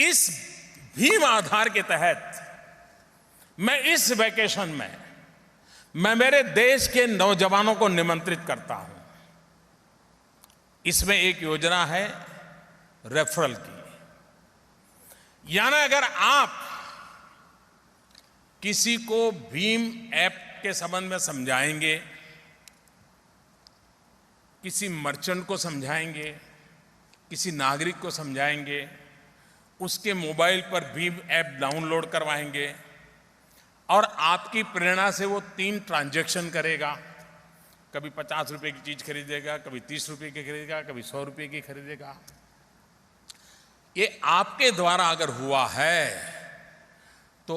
इस भीम आधार के तहत मैं इस वैकेशन में मैं मेरे देश के नौजवानों को निमंत्रित करता हूं। इसमें एक योजना है रेफरल की, यानी अगर आप किसी को भीम ऐप के संबंध में समझाएंगे, किसी मर्चेंट को समझाएंगे, किसी नागरिक को समझाएंगे, उसके मोबाइल पर भीम ऐप डाउनलोड करवाएंगे और आपकी प्रेरणा से वो 3 ट्रांजैक्शन करेगा। कभी 50 रुपए की चीज खरीदेगा, कभी 30 रुपए की खरीदेगा, कभी 100 रुपए की खरीदेगा। ये आपके द्वारा अगर हुआ है तो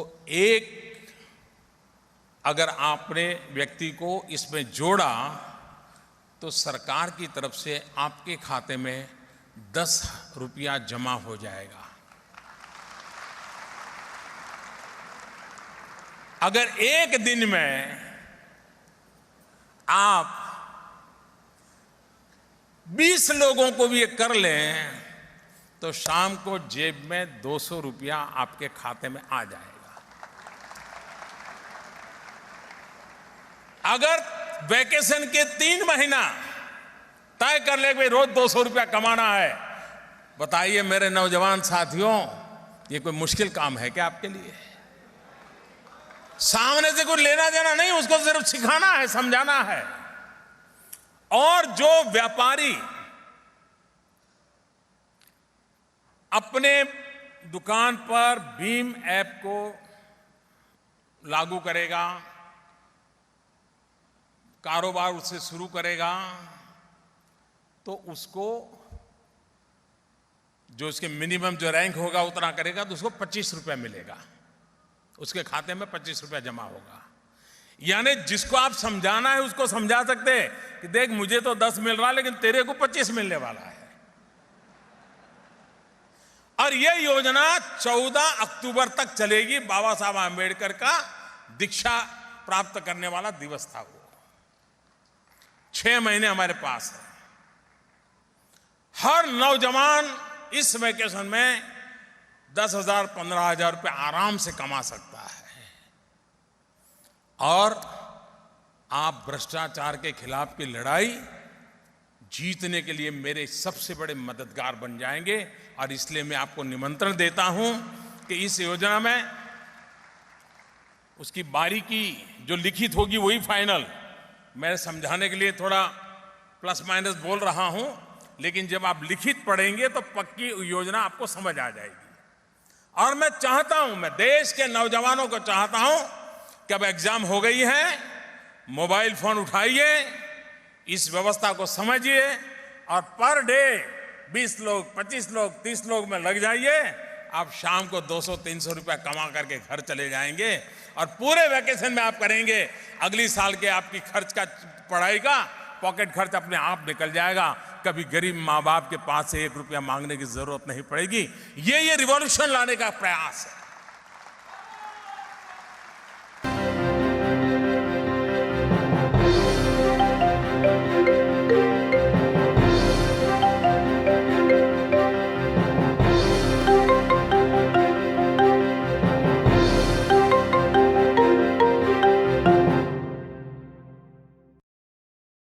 अगर आपने व्यक्ति को इसमें जोड़ा तो सरकार की तरफ से आपके खाते में 10 रुपया जमा हो जाएगा। अगर एक दिन में आप 20 लोगों को भी ये कर लें तो शाम को जेब में 200 रुपया आपके खाते में आ जाएगा। अगर वैकेशन के 3 महीना तय कर ले भाई रोज 200 रुपया कमाना है, बताइए मेरे नौजवान साथियों, ये कोई मुश्किल काम है क्या आपके लिए? सामने से कुछ लेना देना नहीं, उसको सिर्फ सिखाना है, समझाना है। और जो व्यापारी अपने दुकान पर भीम ऐप को लागू करेगा, कारोबार उससे शुरू करेगा, तो उसको जो उसके मिनिमम जो रैंक होगा उतना करेगा तो उसको 25 रुपया मिलेगा, उसके खाते में 25 रुपया जमा होगा। यानी जिसको आप समझाना है उसको समझा सकते हैं कि देख मुझे तो 10 मिल रहा है लेकिन तेरे को 25 मिलने वाला है। और यह योजना 14 अक्टूबर तक चलेगी। बाबा साहब आंबेडकर का दीक्षा प्राप्त करने वाला दिवस था वो। 6 महीने हमारे पास है। हर नौजवान इस वेकेशन में 10,000 15,000 रुपये आराम से कमा सकता है। और आप भ्रष्टाचार के खिलाफ की लड़ाई जीतने के लिए मेरे सबसे बड़े मददगार बन जाएंगे। और इसलिए मैं आपको निमंत्रण देता हूं कि इस योजना में उसकी बारीकी जो लिखित होगी वही फाइनल। मैं समझाने के लिए थोड़ा प्लस माइनस बोल रहा हूं, लेकिन जब आप लिखित पढ़ेंगे तो पक्की योजना आपको समझ आ जाएगी। और मैं चाहता हूं, मैं देश के नौजवानों को चाहता हूं कि अब एग्जाम हो गई है, मोबाइल फोन उठाइए, इस व्यवस्था को समझिए और पर डे 20 लोग 25 लोग 30 लोग में लग जाइए। आप शाम को 200-300 रुपया कमा करके घर चले जाएंगे और पूरे वैकेशन में आप करेंगे। अगली साल के आपकी खर्च का, पढ़ाई का पॉकेट खर्च अपने आप निकल जाएगा। कभी गरीब माँ बाप के पास से 1 रुपया मांगने की जरूरत नहीं पड़ेगी। ये रिवॉल्यूशन लाने का प्रयास है।